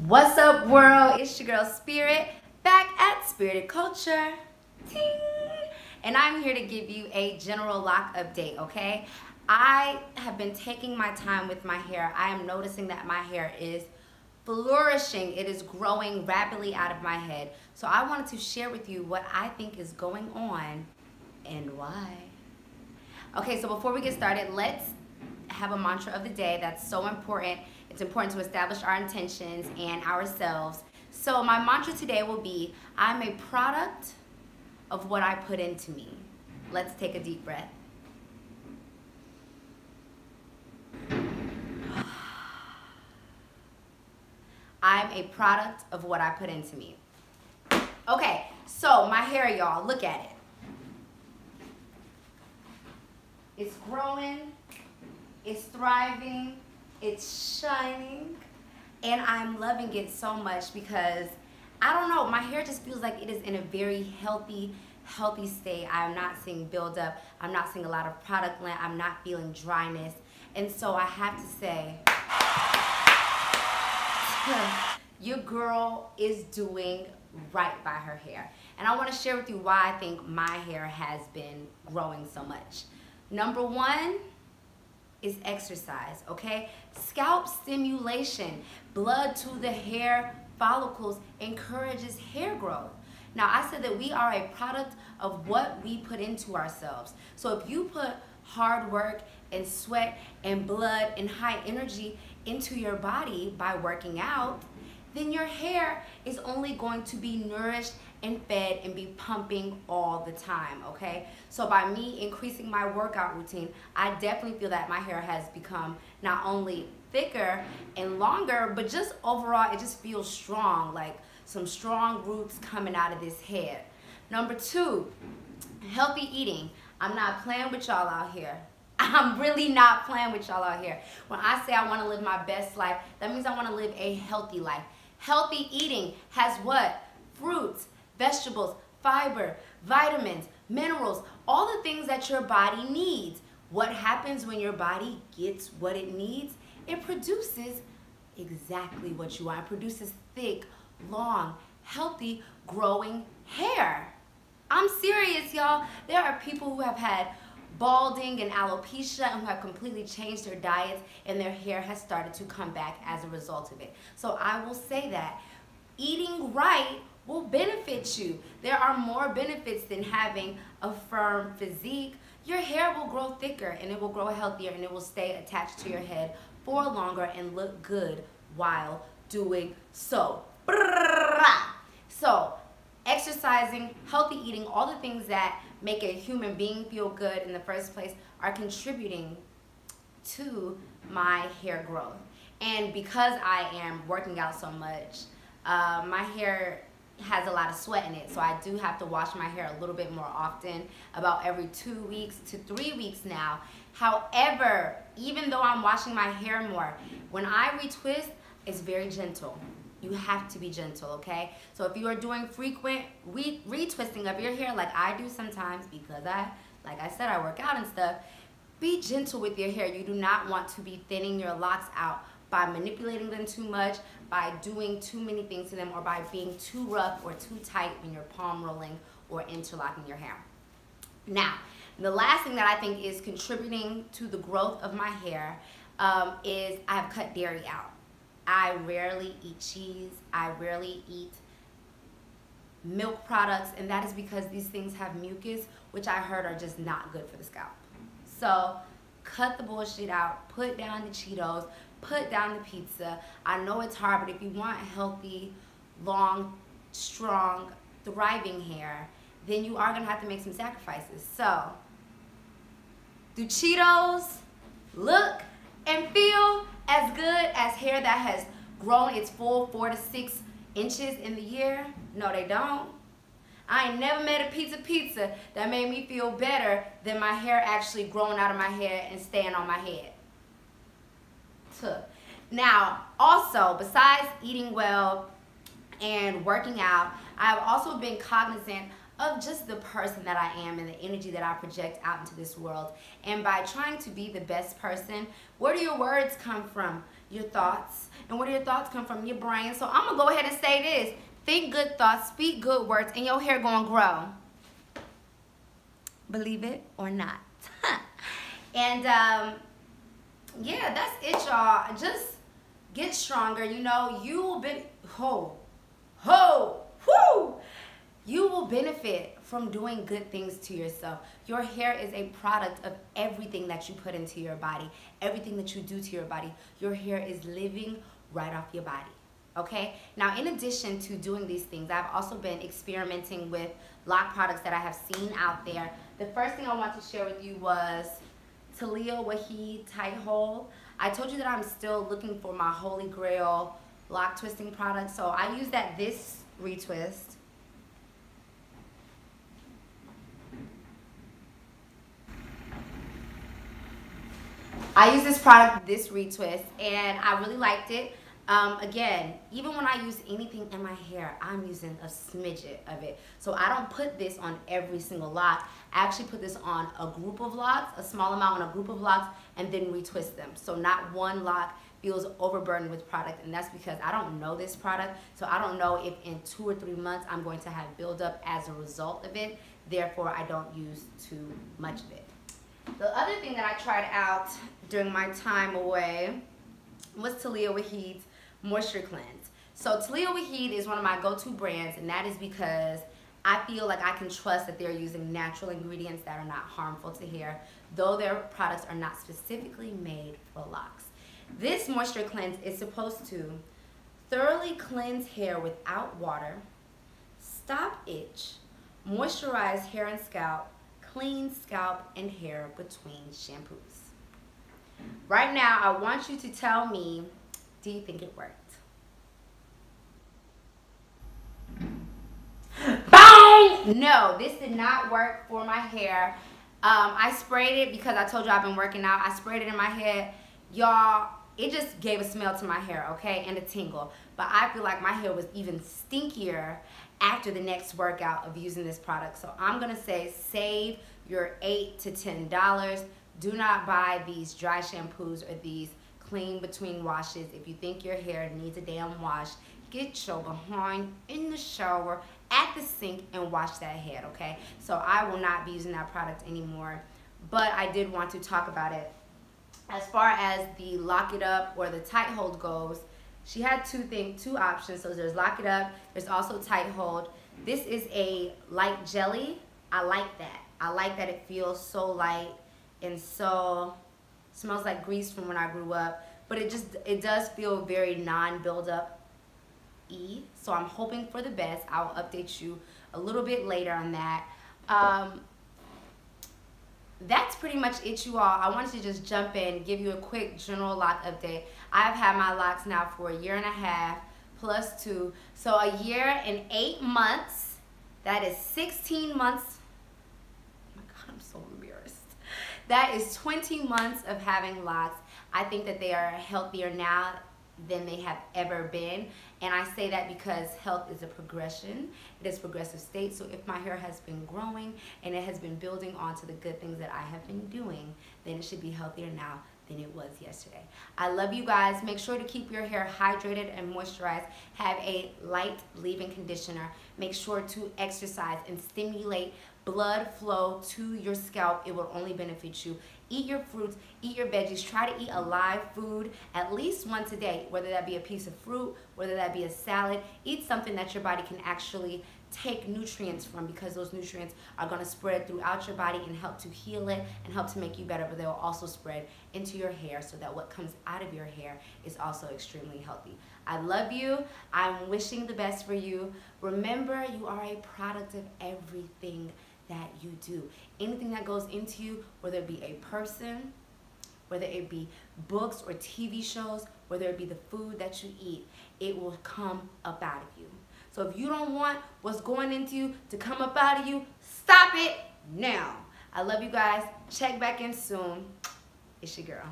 What's up, world? It's your girl Spirit, back at Spirited Culture. Ting! And I'm here to give you a general lock update, okay? I have been taking my time with my hair. I am noticing that my hair is flourishing. It is growing rapidly out of my head. So I wanted to share with you what I think is going on and why. Okay, so before we get started, let's have a mantra of the day that's so important. It's important to establish our intentions and ourselves. So my mantra today will be, I'm a product of what I put into me. Let's take a deep breath. I'm a product of what I put into me. Okay, so my hair, y'all, look at it. It's growing, it's thriving, it's shining, and I'm loving it so much because, I don't know, my hair just feels like it is in a very healthy state. I'm not seeing buildup. I'm not seeing a lot of product length. I'm not feeling dryness. And so I have to say, your girl is doing right by her hair. And I want to share with you why I think my hair has been growing so much. Number one is exercise, okay? Scalp stimulation, blood to the hair follicles encourages hair growth. Now, I said that we are a product of what we put into ourselves. So if you put hard work and sweat and blood and high energy into your body by working out, then your hair is only going to be nourished and fed and be pumping all the time, okay? So by me increasing my workout routine, I definitely feel that my hair has become not only thicker and longer, but just overall it just feels strong, like some strong roots coming out of this head. Number two, healthy eating. I'm not playing with y'all out here. I'm really not playing with y'all out here. When I say I want to live my best life, that means I want to live a healthy life. Healthy eating has what? Fruits, vegetables, fiber, vitamins, minerals, all the things that your body needs. What happens when your body gets what it needs? It produces exactly what you want. It produces thick, long, healthy, growing hair. I'm serious, y'all. There are people who have had balding and alopecia and who have completely changed their diets, and their hair has started to come back as a result of it. So I will say that eating right will benefit you. There are more benefits than having a firm physique. Your hair will grow thicker and it will grow healthier and it will stay attached to your head for longer and look good while doing so. So exercising, healthy eating, all the things that make a human being feel good in the first place are contributing to my hair growth. And because I am working out so much, my hair has a lot of sweat in it, so I do have to wash my hair a little bit more often, about every 2 weeks to 3 weeks now. However, even though I'm washing my hair more, when I retwist, it's very gentle. You have to be gentle, okay? So if you are doing frequent retwisting of your hair like I do sometimes, because like I said, I work out and stuff, be gentle with your hair. You do not want to be thinning your locks out by manipulating them too much, by doing too many things to them, or by being too rough or too tight when you're palm rolling or interlocking your hair. Now, the last thing that I think is contributing to the growth of my hair is I have cut dairy out. I rarely eat cheese. I rarely eat milk products, and that is because these things have mucus, which I heard are just not good for the scalp. So cut the bullshit out, put down the Cheetos, put down the pizza. I know it's hard, but if you want healthy, long, strong, thriving hair, then you are gonna have to make some sacrifices. So, do Cheetos look and feel as good as hair that has grown its full 4 to 6 inches in the year? No, they don't. I ain't never met a pizza that made me feel better than my hair actually growing out of my head and staying on my head. Now, also, besides eating well and working out, I've also been cognizant of just the person that I am and the energy that I project out into this world. And by trying to be the best person, where do your words come from? Your thoughts. And where do your thoughts come from? Your brain. So I'm going to go ahead and say this. Think good thoughts, speak good words, and your hair going to grow. Believe it or not. And yeah, that's it, y'all. Just get stronger. You know, you will be you will benefit from doing good things to yourself. Your hair is a product of everything that you put into your body, everything that you do to your body. Your hair is living right off your body. Okay, now in addition to doing these things, I've also been experimenting with loc products that I have seen out there. The first thing I want to share with you was Talia Waheed Tight Hold. I told you that I'm still looking for my holy grail lock twisting product, so I use this retwist. I use this product, this retwist, and I really liked it. Again, even when I use anything in my hair, I'm using a smidget of it. So I don't put this on every single lock. I actually put this on a group of locks, a small amount on a group of locks, and then retwist them. So not one lock feels overburdened with product, and that's because I don't know this product. So I don't know if in 2 or 3 months I'm going to have buildup as a result of it. Therefore, I don't use too much of it. The other thing that I tried out during my time away was Talia Waheed's Moisture Cleanse. So Talia Waheed is one of my go-to brands, and that is because I feel like I can trust that they're using natural ingredients that are not harmful to hair, though their products are not specifically made for locks. This Moisture Cleanse is supposed to thoroughly cleanse hair without water, stop itch, moisturize hair and scalp, clean scalp and hair between shampoos. Right now, I want you to tell me, do you think it worked? Bang! No, this did not work for my hair. I sprayed it because I told you I've been working out. I sprayed it in my head. Y'all, it just gave a smell to my hair, okay, and a tingle. But I feel like my hair was even stinkier after the next workout of using this product. So I'm gonna say save your $8 to $10. Do not buy these dry shampoos or these clean between washes. If you think your hair needs a damn wash, get your behind in the shower at the sink and wash that head, okay? So I will not be using that product anymore, but I did want to talk about it. As far as the Lock It Up or the Tight Hold goes, she had two options. So there's Lock It Up, there's also Tight Hold. This is a light jelly. I like that. I like that it feels so light and so smells like grease from when I grew up, but it does feel very non-build-up-y. So I'm hoping for the best. I'll update you a little bit later on that. That's pretty much it, you all. I wanted to just jump in, give you a quick general lock update. I've had my locks now for 1.5 years plus 2. So 1 year and 8 months. That is 16 months. Oh my God, I'm so embarrassed. That is 20 months of having locks. I think that they are healthier now than they have ever been. And I say that because health is a progression. It is a progressive state. So if my hair has been growing and it has been building onto the good things that I have been doing, then it should be healthier now than it was yesterday. I love you guys. Make sure to keep your hair hydrated and moisturized. Have a light leave-in conditioner. Make sure to exercise and stimulate blood flow to your scalp. It will only benefit you. Eat your fruits, eat your veggies. Try to eat a live food at least once a day, whether that be a piece of fruit, whether that be a salad. Eat something that your body can actually take nutrients from, because those nutrients are going to spread throughout your body and help to heal it and help to make you better, but they will also spread into your hair so that what comes out of your hair is also extremely healthy. I love you. I'm wishing the best for you. Remember, you are a product of everything that you do. Anything that goes into you, whether it be a person, whether it be books or TV shows, whether it be the food that you eat, it will come up out of you. So if you don't want what's going into you to come up out of you, stop it now. I love you guys. Check back in soon. It's your girl.